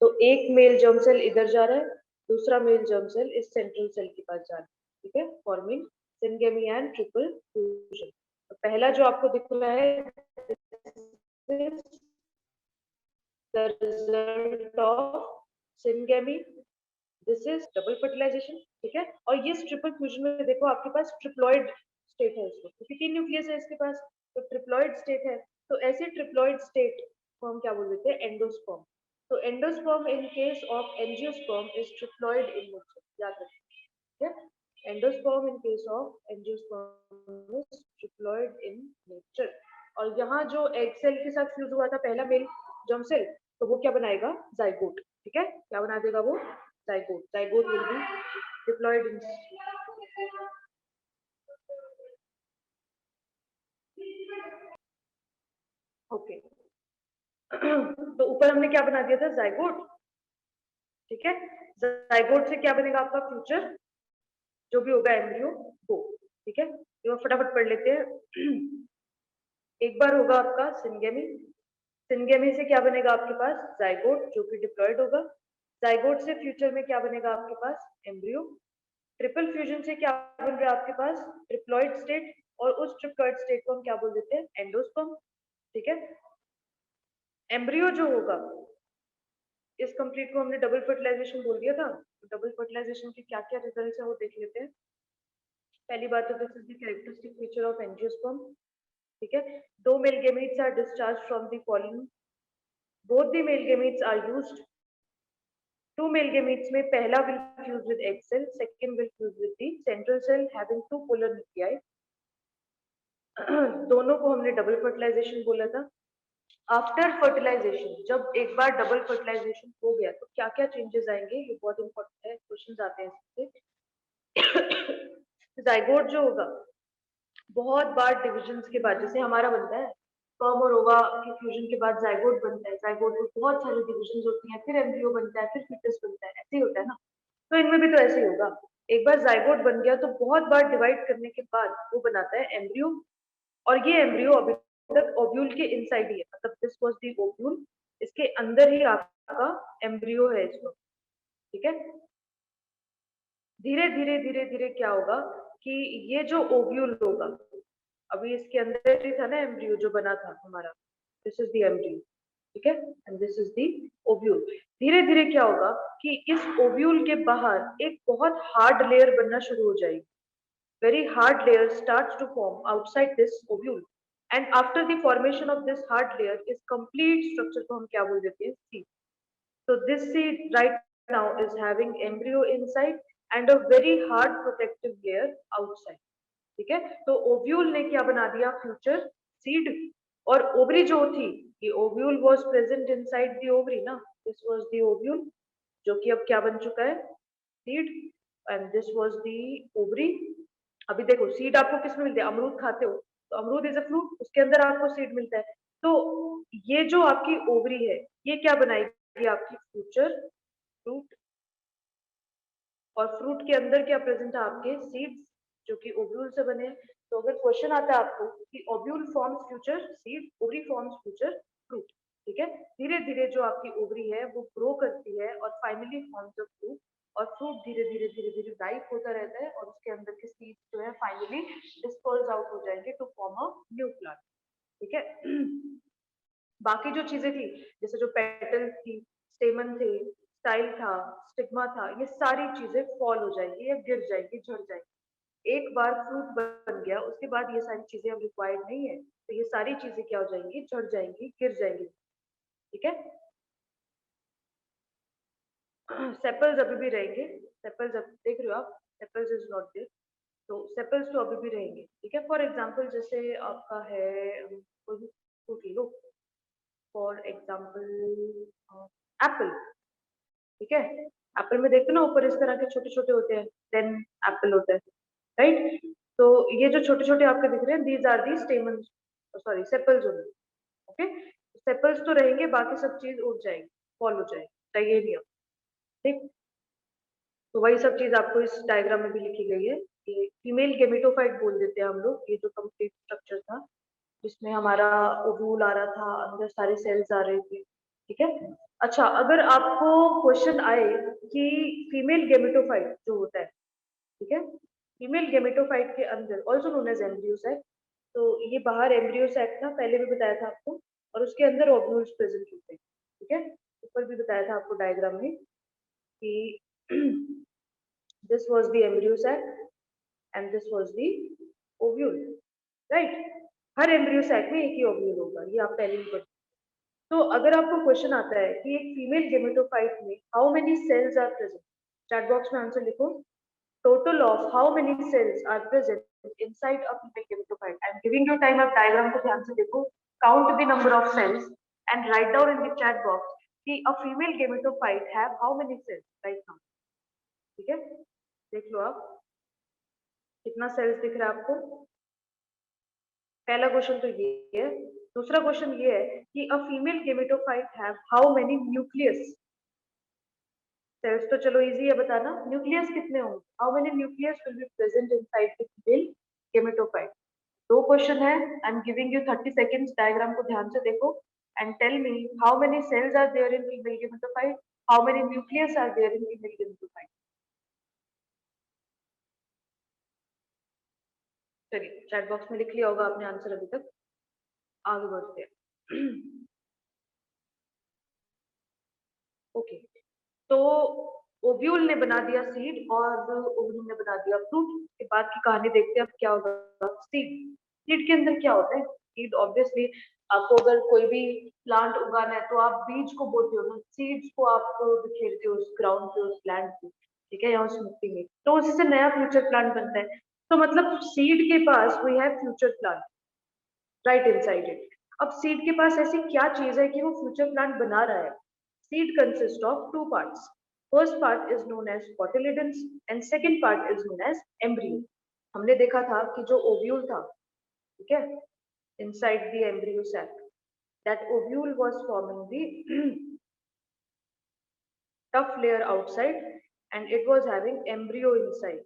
तो एक मेल जर्म सेल इधर जा रहा है, दूसरा मेल जर्म सेल इस सेंट्रल सेल के पास जा रहा है। ठीक है, forming syngamy and triple fusion. तो पहला जो आपको दिख रहा है the result of syngamy, this is double fertilization. ठीक है, और ये ट्रिपल फ्यूजन में देखो आपके पास ट्रिप्लॉइड स्टेट है इसमें, क्योंकि 3 न्यूक्लियस है इसके पास, तो ट्रिप्लॉइड स्टेट है। तो ऐसे ट्रिप्लॉइड स्टेट को हम क्या बोल देते हैं? एंडोस्पर्म। तो endosperm in case of angiosperm is triploid in nature, याद रखिए। ठीक है, endosperm in case of angiosperm is triploid in nature. और यहाँ जो एग सेल के साथ फ्यूज हुआ था पहला मेल जर्म सेल, तो वो क्या बनाएगा? जाइगोट। ठीक है, क्या बना देगा वो? Zygote. Zygote will be diploid in okay. तो ऊपर हमने क्या बना दिया था? जाइगोट। ठीक है, जाइगोट से क्या बनेगा आपका? फ्यूचर जो भी होगा एम्ब्रियो वो। ठीक है, तो फटाफट पढ़ लेते हैं। एक बार होगा आपका सिनगेमी। सिनगेमी से क्या बनेगा आपके पास? जाइगोट जो कि डिप्लॉइड होगा। जाइगोट से फ्यूचर में क्या बनेगा आपके पास? एम्ब्रियो। ट्रिपल फ्यूजन से क्या बन रहा है आपके पास? ट्रिप्लॉइड स्टेट, और उस ट्रिप्लॉइड स्टेट को हम क्या बोल देते हैं? एंडोस्पर्म। ठीक है, एम्ब्रियो जो होगा इस कंप्लीट को हमने डबल फर्टिलाइजेशन बोल दिया था। तो डबल फर्टिलाइजेशन के क्या क्या रिजल्ट्स है वो देख लेते हैं। पहली बात तो this is the characteristic feature of angiosperm. ठीक है, 2 male gametes are discharge from the pollen. Both the male gametes are used. 2 male gametes में पहला will fuse with egg cell, second will fuse with the central cell having 2 polar nuclei. दोनों को हमने double fertilisation बोला था। After fertilisation, जब एक बार double fertilisation हो गया तो क्या क्या चेंजेस आएंगे? ये बहुत इंपॉर्टेंट है, क्वेश्चन आते हैं इससे। जाइगोट जो होगा बहुत बार डिविजन के बाद, जैसे हमारा बनता है स्पर्म और ओवा के फ्यूजन के बाद जाइगोट बनता है, जाइगोट में बहुत सारी डिविजन होती हैं, फिर एम्ब्रियो बनता है, फिर फीटस बनता है, ऐसे ही होता है ना। तो इनमें भी तो ऐसे ही होगा, एक बार जाइगोट बन गया तो बहुत बार डिवाइड करने के बाद वो बनाता है एम्ब्रियो, और ये एम्ब्रियो अभी तक ओव्यूल के इनसाइड ही है, मतलब दिस वाज द ओव्यूल, इसके अंदर ही आपका एम्ब्रियो है इसमें। ठीक है, धीरे धीरे धीरे धीरे क्या होगा कि ये जो ओव्यूल होगा, अभी इसके अंदर ही था ना एम्ब्रियो जो बना था हमारा, दिस इज द एम्ब्रियो। ठीक है, and this is the ovule. धीरे धीरे क्या होगा कि इस ओव्यूल के बाहर एक बहुत हार्ड लेयर बनना शुरू हो जाएगी। Very hard layer starts to form outside this ovule, and after the formation of this hard layer is complete structure को हम क्या बोल देते हैं? seed. So this seed right now is having embryo inside and a very hard protective layer outside. ठीक है, तो ovule ने क्या बना दिया? Future seed. और ओवरी जो थी, ये ovule was present inside the ovary ना, दिस वाज द ओव्यूल, जो कि अब क्या बन चुका है? Seed and this was the ovary. अभी देखो सीड आपको किस में मिलते हैं, अमरूद खाते हो तो अमरूद इज अ फ्रूट, उसके अंदर आपको सीड मिलता है। तो ये जो आपकी ओवरी है ये क्या बनाएगी, आपकी फ्यूचर फ्रूट। और फ्रूट के अंदर क्या प्रेजेंट है, आपके सीड्स जो कि ओव्यूल से बने हैं। तो अगर क्वेश्चन आता है आपको कि ovule forms future seed, ovary forms future fruit, ठीक है। धीरे धीरे जो आपकी ओवरी है वो ग्रो करती है और फाइनली फॉर्म्स अ फ्रूट, और फ्रूट धीरे धीरे धीरे धीरे राइप होता रहता है और उसके अंदर के सीड्स जो है फाइनली डिस्पर्स आउट हो जाएंगे to form a new plant, ठीक है। बाकी जो चीजें थी जैसे जो पेटल्स थी, स्टेमन थे, स्टाइल था, स्टिग्मा था, ये सारी चीजें फॉल हो जाएंगी या गिर जाएंगी, झड़ जाएंगी। एक बार फ्रूट बन गया उसके बाद ये सारी चीजें अब रिक्वायर्ड नहीं है, तो ये सारी चीजें क्या हो जाएंगी, झड़ जाएंगी, गिर जाएंगी, ठीक है। सेपल्स अभी भी रहेंगे, सेपल्स अब देख रहे हो आप, सेपल्स इज नॉट देयर, तो सेपल्स तो अभी भी रहेंगे, ठीक है। फॉर एग्जाम्पल जैसे आपका है कोई भी फ्रूट ले लो, फॉर एग्जाम्पल एप्पल, ठीक है। एप्पल में देखते हो ना ऊपर इस तरह के छोटे छोटे होते हैं, देन एप्पल होता है, राइट। तो ये जो छोटे छोटे आपके दिख रहे हैं these are the stamen, sorry sepals होंगे, ओके। सेपल्स तो रहेंगे, बाकी सब चीज उड़ जाएगी, फॉल हो जाएगी, चाहिए नहीं अब, ठीक। तो वही सब चीज आपको इस डायग्राम में भी लिखी गई है कि फीमेल गेमेटोफाइट बोल देते हैं हम लोग, ये जो कंप्लीट स्ट्रक्चर था जिसमें हमारा ओव्यूल आ रहा था, अंदर सारे सेल्स आ रहे थे, ठीक है। अच्छा, अगर आपको क्वेश्चन आए कि फीमेल गेमेटोफाइट जो होता है, ठीक है, फीमेल गेमेटोफाइट के अंदर also known as embryo sac, तो ये बाहर एम्ब्रियो सैक था, पहले भी बताया था आपको, और उसके अंदर ओव्यूल्स प्रेजेंट होते हैं, ठीक है। ऊपर भी बताया था आपको डायग्राम में कि this was the embryo sac and this was the ovule, right. हर एम्ब्रियो सैक में एक ही ओव्यूल होगा, ये आप पहले ही पढ़। तो अगर आपको क्वेश्चन आता है कि एक फीमेल गेमेटोफाइट में how many cells are present, chat box में आंसर लिखो, total of how many cells are present inside a female gametophyte. I am giving you time, आप डायग्राम को ध्यान से देखो, count the number of cells and write down in the chat box कि a female gametophyte have how many cells right now, ठीक है। देख लो आप कितना सेल्स दिख रहा है आपको। पहला क्वेश्चन तो ये है। दूसरा क्वेश्चन ये है कि a female gametophyte have how many nucleus, cells तो चलो इजी है बताना, न्यूक्लियस कितने होंगे, how many nucleus will be present inside the female gametophyte. दो क्वेश्चन है, I am giving you 30 seconds, diagram को ध्यान से देखो and tell me how many cells are there in female gametophyte, how many nucleus are there in female gametophyte. चलिए chat box में लिख लिया होगा आपने आंसर अभी तक, आगे बढ़ते हैं। ओके, तो ओव्यूल ने बना दिया सीड और ओव्यूल ने बना दिया फ्रूट, के बाद की कहानी देखते हैं अब क्या होगा। सीड, सीड के अंदर क्या होता है, सीड ऑब्वियसली आपको अगर कोई भी प्लांट उगाना है तो आप बीज को बोते हो ना, सीड्स को आप बिखेरते हो उस ग्राउंड पे, उस लैंड पे, ठीक है, या उस मिट्टी में, तो उसी से नया फ्यूचर प्लांट बनता है। तो मतलब सीड के पास we have future plant right inside it. अब सीड के पास ऐसी क्या चीज है कि वो फ्यूचर प्लांट बना रहा है। Seed consist of two parts, first part is known as cotyledons and second part is known as embryo. हमने देखा था कि जो ओव्यूल था, ठीक है, inside the embryo sac, that ovule was forming the tough layer outside and it was having embryo inside,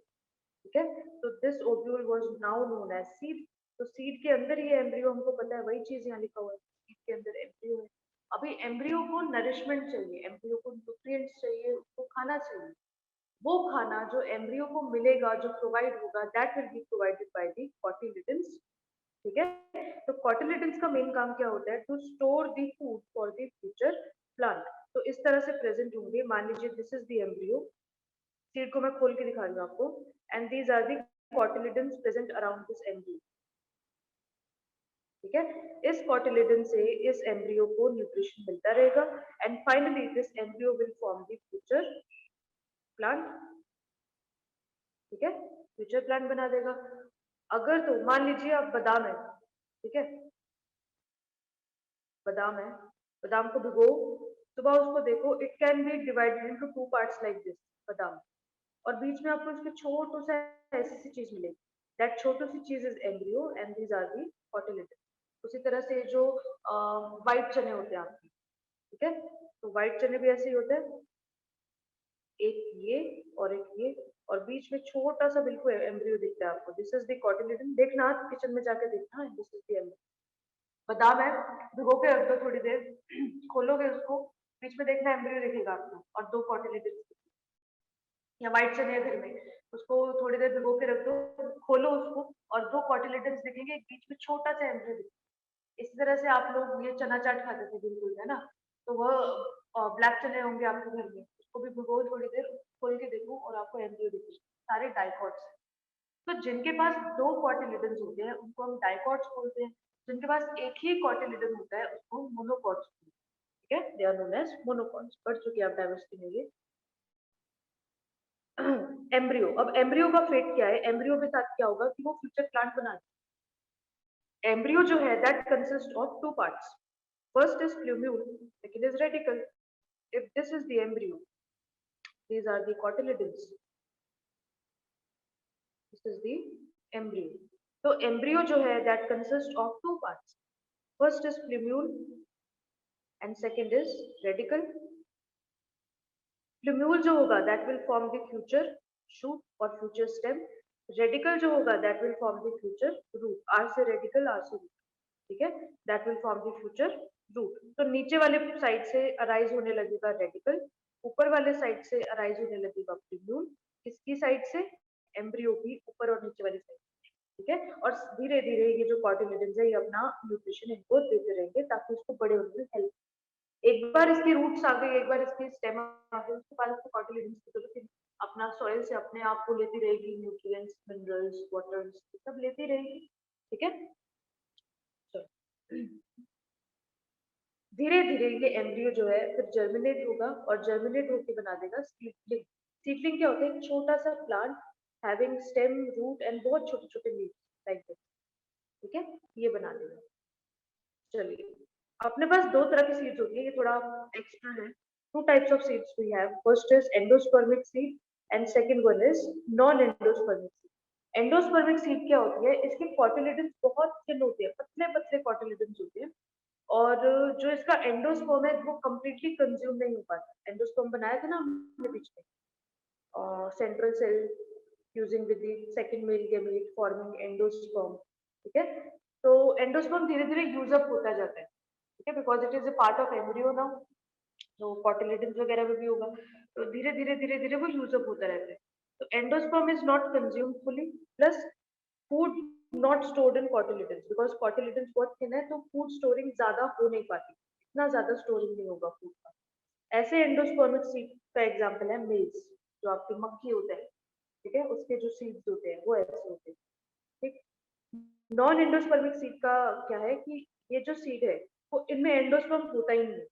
ठीक है। तो this ovule was now known as seed. तो सीड के अंदर ये एम्ब्रियो, हमको पता है वही चीज यहाँ लिखा हुआ है, सीड के अंदर एम्ब्रियो है। अभी एम्ब्रियो को नरिशमेंट चाहिए, एम्ब्रियो को न्यूट्रिएंट्स चाहिए, उसको खाना चाहिए। वो खाना जो एम्ब्रियो को मिलेगा, जो प्रोवाइड होगा, that will be provided by the cotyledons, ठीक है। तो कॉटिलिडन्स का मेन काम क्या होता है, to store the food for the future plant. तो इस तरह से प्रेजेंट होंगे, मान लीजिए this is the embryo, seed को मैं खोल के दिखा रही हूँ आपको, and these are the cotyledons present around this embryo, ठीक है। इस कॉटिलिडन से इस एम्ब्रियो को न्यूट्रिशन मिलता रहेगा and finally this embryo will form the future plant, ठीक है, फ्यूचर प्लांट बना देगा। अगर तो मान लीजिए आप बादाम है, ठीक है, बादाम है, बादाम को भिगो, सुबह उसको देखो, it can be divided into two parts like this बादाम, और बीच में आपको इसके छोटू सा ऐसी सी चीज मिलेगी, दैट छोटू सी चीज is embryo and these are the cotyledon. उसी तरह से जो व्हाइट चने होते हैं आपके, ठीक है, तो व्हाइट चने भी ऐसे ही होते हैं, एक ये और एक ये, और बीच में छोटा सा बिल्कुल एम्ब्रियो दिखता है आपको, दिस इज द कॉटिलिडन। देखना किचन में जाके देखना, दिस इज द एम्ब्रियो। बादाम है, भिगो के रख दो थोड़ी देर, खोलोगे उसको, बीच में देखना एम्ब्रियो दिखेगा आपको और दो कॉटिलिडन, या व्हाइट चने है घर में, उसको थोड़ी देर भिगो के रख दो, खोलो उसको और दो कॉटिलिडन्स दिखेंगे, एक बीच में छोटा सा एम्ब्रियो दिखेगा। इसी तरह से आप लोग ये चना चाट खाते थे बिल्कुल, है ना, तो वह ब्लैक चने होंगे आपके घर में, उसको भी भिगो थोड़ी देर, खोल के देखो और आपको एम्ब्रियो दिखेगा, सारे डाइकॉट्स। तो जिनके पास दो कॉटिलिडन्स होते हैं उनको हम डाइकॉट्स बोलते हैं, जिनके पास एक ही कॉटिलिडन होता है उसको मोनोकॉट्स बोलते हैं, ठीक है, they are known as monocots. पढ़ चुके हैं आप डाइवर्सिटी में ये। एम्ब्रियो, अब एम्ब्रियो का फेट क्या है, एम्ब्रियो के साथ क्या होगा कि वो फ्यूचर प्लांट बना दे। एम्ब्रियो जो है that consist of two parts, first is plumule, second is radicle. If this is the embryo, these are the cotyledons, this is the embryo। तो एम्ब्रियो जो है that consist of two parts, first is plumule and second is radicle. Plumule जो होगा that will form the future shoot और future stem, radicle जो होगा that will form the future root, or say radicle, or से root, ठीक है, that will form the future root. तो नीचे वाले साइड से अराइज होने लगेगा रेडिकल, ऊपर वाले साइड से अराइज होने लगेगा प्लूम्यूल, किसकी साइड से, एम्ब्रियो की ऊपर और नीचे वाली साइड, ठीक है, और धीरे धीरे ये जो कॉटिलिडन्स है ये अपना न्यूट्रिशन इनको देते रहेंगे ताकि उसको बड़े होने में हेल्प। एक बार इसकी रूट्स आ गई, एक बार इसकी स्टेम आ गई, उसके बाद इसको कॉटिलिडन्स की जरूरत नहीं, अपना सॉइल से अपने आप को लेती रहेगी, न्यूट्रिएंट्स, मिनरल्स, वाटर्स सब लेती रहेगी, ठीक है। धीरे धीरे ये एम्ब्रियो जो है फिर जर्मिनेट होगा और जर्मिनेट होकर बना देगा सीडलिंग। सीडलिंग क्या होता है, एक छोटा सा plant having stem, root and बहुत छोटे छोटे लीव्स लाइक दिस, ठीक है, ये बना देगा। चलिए, अपने पास दो तरह की सीड्स होती है, ये थोड़ा एक्स्ट्रा है। Two types of seeds we have, first is endospermic seed and second one is non endospermic seed. Endospermic seed क्या होती है, इसके कॉटिलिडन्स बहुत थिन होते हैं, पतले पतले कॉटिलिडन्स होते हैं, और जो इसका एंडोस्पर्म है वो कंप्लीटली कंज्यूम नहीं हो पाता। एंडोस्पर्म बनाया था ना हमने बीच में, central cell fusing with the second male gamete forming endosperm, ठीक है, तो एंडोस्पर्म धीरे धीरे यूज अप होता जाता है, ठीक है, because it is a part of embryo now, तो कॉटिलिडन्स वगैरह में भी होगा, तो धीरे धीरे वो यूज अप होता रहता है। तो endosperm is not consumed fully, plus food not stored in cotyledons, because cotyledons बहुत थिन है तो फूड स्टोरिंग ज्यादा हो नहीं पाती, इतना ज्यादा स्टोरिंग नहीं होगा फूड का। ऐसे एंडोस्पर्मिक सीड का एग्जांपल है मेज, जो आपकी मक्खी होता है, ठीक है, उसके जो सीड्स होते हैं वो ऐसे होते हैं, ठीक। नॉन एंडोस्पर्मिक सीड का क्या है कि ये जो सीड है वो इनमें एंडोस्पर्म होता ही नहीं,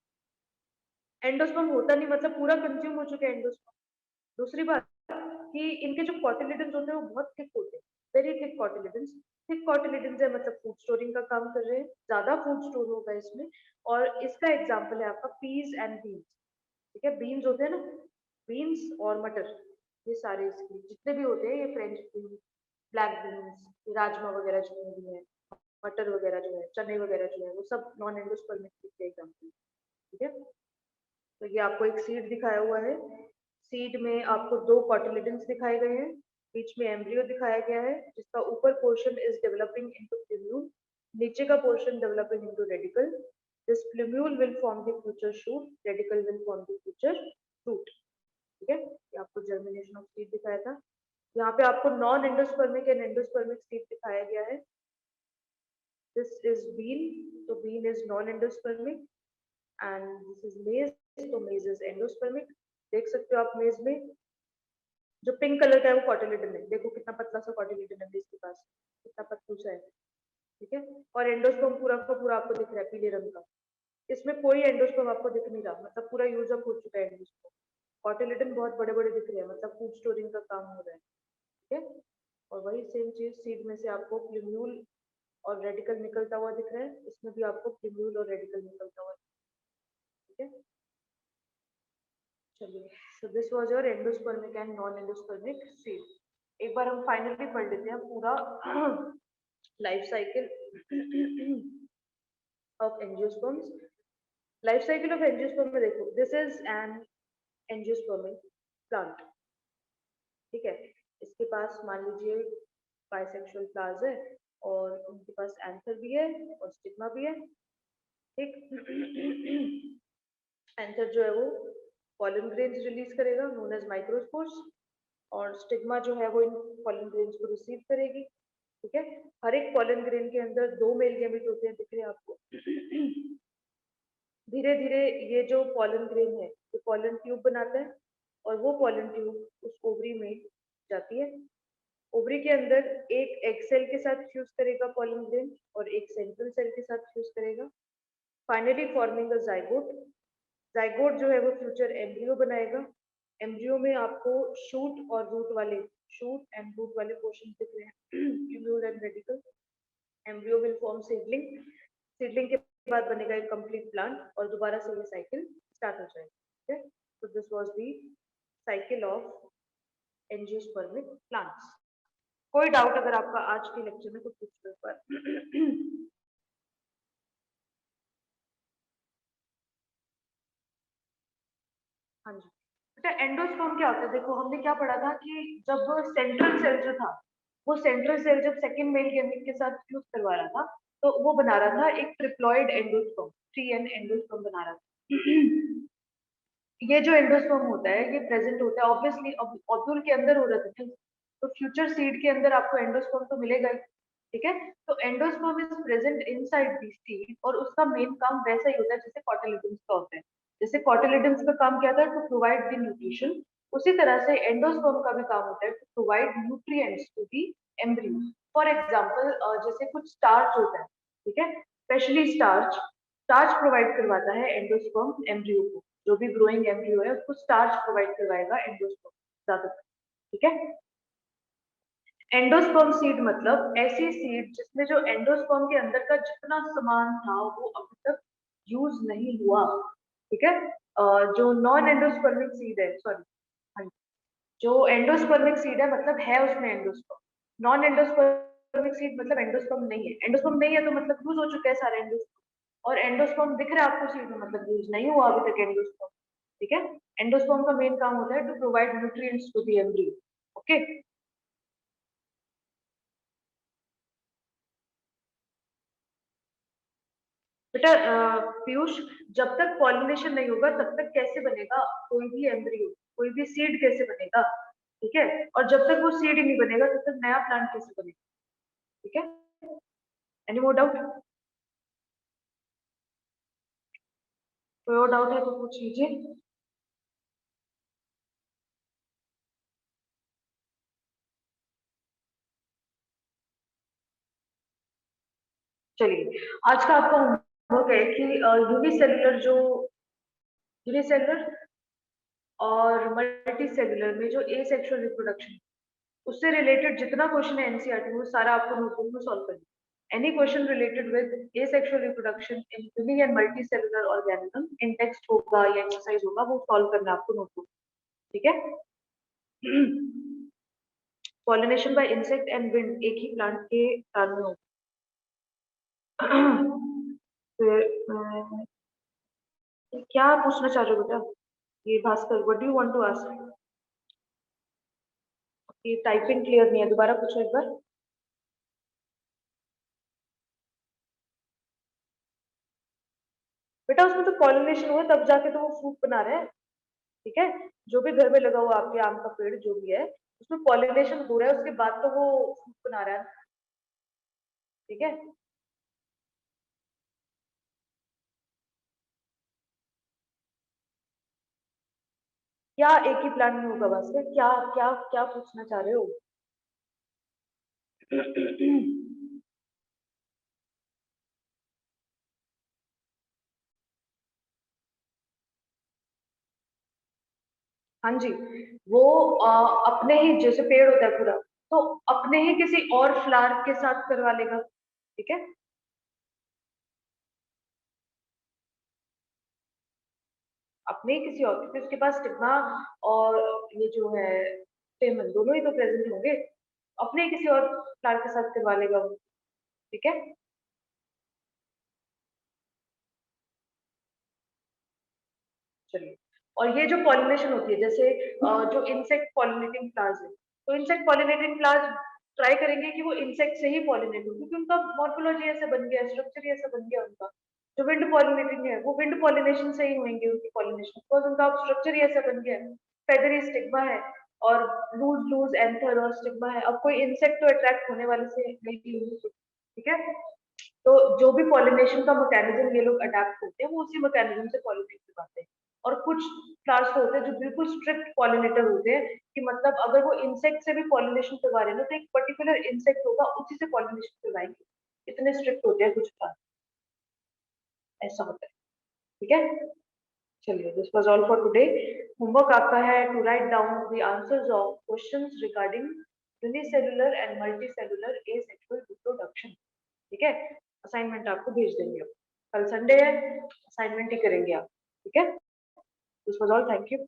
एंडोस्पर्म होता नहीं मतलब पूरा कंज्यूम हो चुका है एंडोस्पर्म। दूसरी बात कि इनके जो कॉटिलिडन्स होते हैं वो बहुत थिक होते हैं, very thick cotyledons. Thick cotyledons है मतलब फूड स्टोरिंग का काम कर रहे हैं, ज्यादा फूड स्टोर होगा इसमें। और इसका एग्जांपल है आपका पीज एंड बीन्स, ठीक है, बीन्स होते हैं ना, बीन्स और मटर, ये सारे इसके जितने भी होते हैं, ये French beans, black beans, rajma वगैरह जितने भी है, मटर वगैरह जो है, चने वगैरह जो है, वो सब नॉन एंडोस्पर्मिक के एग्जांपल, ठीक है। तो ये आपको एक सीड दिखाया हुआ है, सीड में आपको दो कॉटिलिडन्स दिखाए गए हैं, बीच में एम्ब्रियो दिखाया गया है जिसका ऊपर portion is developing into plumule, नीचे का portion developing into radicle. This plumule will form the future shoot, radicle will form the future root, ठीक है। ये आपको जर्मिनेशन ऑफ सीड दिखाया था। यहाँ पे आपको non endospermic and endospermic seed दिखाया गया है। दिस इज बीन, तो bean is non endospermic and this is maize, तो मेज इज एंडोस्पर्मिक। देख सकते हो आप मेज में जो पिंक कलर का है वो कॉटिलिडन है, देखो कितना पतला सा कॉटिलिडन है मेज के पास, कितना पतलू सा है, ठीक है। और एंडोस्पर्म पूरा का पूरा आपको दिख रहा है पीले रंग का, इसमें कोई एंडोस्पर्म आपको दिख नहीं रहा, मतलब पूरा यूज अप हो चुका है एंडोस्पर्म। कॉटिलिडन बहुत बड़े बड़े दिख रहे हैं, मतलब फूड स्टोरिंग का काम हो रहा है, ठीक है। और वही सेम चीज सीड में से आपको प्लूम्यूल और रेडिकल निकलता हुआ दिख रहा है, इसमें भी आपको प्लूम्यूल और रेडिकल निकलता हुआ, ठीक है। चलिए, so this was your endospermic and non-endospermic seed. एक बार हम फाइनली पढ़ लेते हैं पूरा life cycle of angiosperms. Life cycle of angiosperm में देखो, this is an angiospermic plant. ठीक है, इसके पास मान लीजिए बाइसेक्सुअल फ्लावर्स है और उनके पास एंथर भी है और स्टिग्मा भी है. ठीक. एंथर जो है वो पॉलन ग्रेन्स रिलीज करेगा नोन एज माइक्रोस्पोर्स, और स्टिग्मा जो है वो इन पॉलन ग्रेन्स को रिसीव करेगी. ठीक है, हर एक पॉलन ग्रेन के अंदर 2 मेल गैमेट होते हैं, दिख रहे हैं आपको. धीरे धीरे ये जो पॉलन ग्रेन है ये पॉलन ट्यूब बनाता है और वो पॉलन ट्यूब उस ओवरी में जाती है. ओवरी के अंदर एक एग सेल के साथ फ्यूज करेगा पॉलन ग्रेन और एक सेंट्रल सेल के साथ फ्यूज करेगा, finally forming a zygote. Zygote जो है वो फ्यूचर एम्ब्रियो बनाएगा. एम्ब्रियो में आपको शूट और रूट वाले पोर्शन दिख रहे हैं, tubule and radical. Embryo will form seedling. Seedling के बाद बनेगा एक कंप्लीट प्लांट और दोबारा से ये साइकिल स्टार्ट हो जाएगी. ठीक है, so this was the cycle of angiospermic plants. कोई डाउट अगर आपका आज के लेक्चर में, तो पूछ लो एक बार. हाँ जी बेटा, एंडोस्पर्म क्या होता है? देखो हमने क्या पढ़ा था कि जब सेंट्रल सेल जो था, वो सेंट्रल सेल जब सेकंड मेल गैमेट के साथ फ्यूज करवा रहा था, तो वो बना रहा था एक ट्रिप्लॉइड एंडोस्पर्म, 3N एंडोस्पर्म बना रहा था. ये जो एंडोस्पर्म होता है ये प्रेजेंट होता है ऑब्वियसली ओव्यूल के अंदर हो रहा था, तो फ्यूचर सीड के अंदर आपको एंडोस्पर्म तो मिलेगा ही. ठीक है, तो endosperm is present inside the seed और उसका मेन काम वैसा ही होता है जैसे कॉटिलिडन्स का होता है. जैसे कॉटिलिडन्स का काम क्या था? To provide the nutrition. उसी तरह से एंडोस्पर्म का भी काम होता है to provide nutrients to the embryo. For example जैसे कुछ स्टार्च होता है, ठीक है, स्पेशली स्टार्च स्टार्च प्रोवाइड करवाता है एंडोस्पर्म एम्ब्रियो को. जो भी ग्रोइंग एम्ब्रियो है उसको स्टार्च प्रोवाइड करवाएगा एंडोस्पर्म ज्यादातर. ठीक है, एंडोस्पर्म सीड मतलब ऐसी सीड जिसमें जो एंडोस्पर्म के अंदर का जितना सामान था वो अभी तक यूज नहीं हुआ. ठीक है, जो नॉन एंडोस्पर्मिक सीड है, सॉरी, हाँ, जो एंडोस्पर्मिक सीड है मतलब है उसमें एंडोस्पर्म. नॉन एंडोस्पर्मिक सीड मतलब एंडोस्पर्म नहीं है. एंडोस्पर्म नहीं है तो मतलब यूज हो चुका है सारे एंडोस्पर्म, और एंडोस्पर्म दिख रहा है आपको सीड में मतलब यूज नहीं हुआ अभी तक एंडोस्पर्म. ठीक है, एंडोस्पर्म का मेन काम होता है to provide nutrients to the embryo. Okay, बेटा पीयूष, जब तक पॉलिनेशन नहीं होगा तब तक कैसे बनेगा कोई भी एम्ब्रियो, कोई भी सीड कैसे बनेगा? ठीक है, और जब तक वो सीड ही नहीं बनेगा तब तक नया प्लांट कैसे बनेगा? ठीक है, एनी मोर डाउट? कोई और डाउट है तो पूछ लीजिए. चलिए, आज का आपका होमवर्क है कि यूनिसेलुलर और मल्टी सेलुलर में जो एसेक्सुअल रिप्रोडक्शन, उससे रिलेटेड जितना क्वेश्चन है एनसीईआरटी में वो सारा आपको नोटबुक में सॉल्व करना है. Any question related with asexual reproduction in uni and multicellular organism in text होगा या एक्सरसाइज होगा, वो सॉल्व करना है आपको नोटबुक. ठीक है, pollination by insect and wind एक ही प्लांट के कान में होगा. फिर क्या पूछना चाह रहे हो बेटा? ये Bhaskar, what do you want to ask? ये टाइपिंग क्लियर नहीं है, दोबारा पूछो एक बार. बेटा उसमें तो पॉलिनेशन हुआ तब जाके तो वो फ्रूट बना रहे हैं. ठीक है, जो भी घर में लगा हुआ आपके आम का पेड़ जो भी है उसमें पॉलिनेशन हो रहा है, उसके बाद तो वो फ्रूट बना रहा है. ठीक है, क्या एक ही प्लांट में होगा? बस क्या क्या क्या पूछना चाह रहे हो? हाँ जी, वो अपने ही जैसे पेड़ होता है पूरा, तो अपने ही किसी और फ्लावर के साथ करवा लेगा. ठीक है, अपने किसी और, क्योंकि उसके पास स्टिग्मा और ये जो है स्टेमन दोनों ही तो प्रेजेंट होंगे, अपने किसी और फ्लावर के साथ करवा लेगा वो। ठीक है, चलिए। और ये जो पॉलिनेशन होती है, जैसे जो इंसेक्ट पॉलिनेटिंग फ्लावर्स है, तो इंसेक्ट पॉलिनेटिंग फ्लावर्स ट्राई करेंगे कि वो इंसेक्ट से ही पॉलिनेट हो, क्योंकि उनका मॉर्फोलॉजी ऐसा बन गया, स्ट्रक्चर ऐसा बन गया उनका। जो विंड पॉलिनेटिंग है वो विंड पॉलिनेशन से ही होंगे उनकी पॉलिनेशन, बिकॉज उनका स्ट्रक्चर ही ऐसा बन गया है, फेदरी स्टिग्मा है और लूज लूज एंथर और स्टिग्मा है। अब कोई इंसेक्ट तो अट्रैक्ट होने वाले से नहीं होगी, ठीक है। तो जो भी पॉलिनेशन का मैकेनिज्म ये लोग अडेप्ट करते हैं वो उसी मैकेनिज्म से पॉलिनेट करवाते हैं। और कुछ फ्लावर्स तो होते हैं जो बिल्कुल स्ट्रिक्ट पॉलिनेटर होते हैं, कि मतलब अगर वो इंसेक्ट से भी पॉलिनेशन करवा रहे हैं ना, तो एक पर्टिकुलर इंसेक्ट होगा उसी से पॉलिनेशन करवाएंगे, इतने स्ट्रिक्ट होते हैं कुछ फ्लावर्स, ऐसा होता है। ठीक है, चलिए, this was all for today. Homework आपका है to write down the answers of questions regarding unicellular and multicellular asexual reproduction. ठीक है, असाइनमेंट आपको भेज देंगे अब। कल संडे है, असाइनमेंट ही करेंगे आप। ठीक है, this was all, thank you.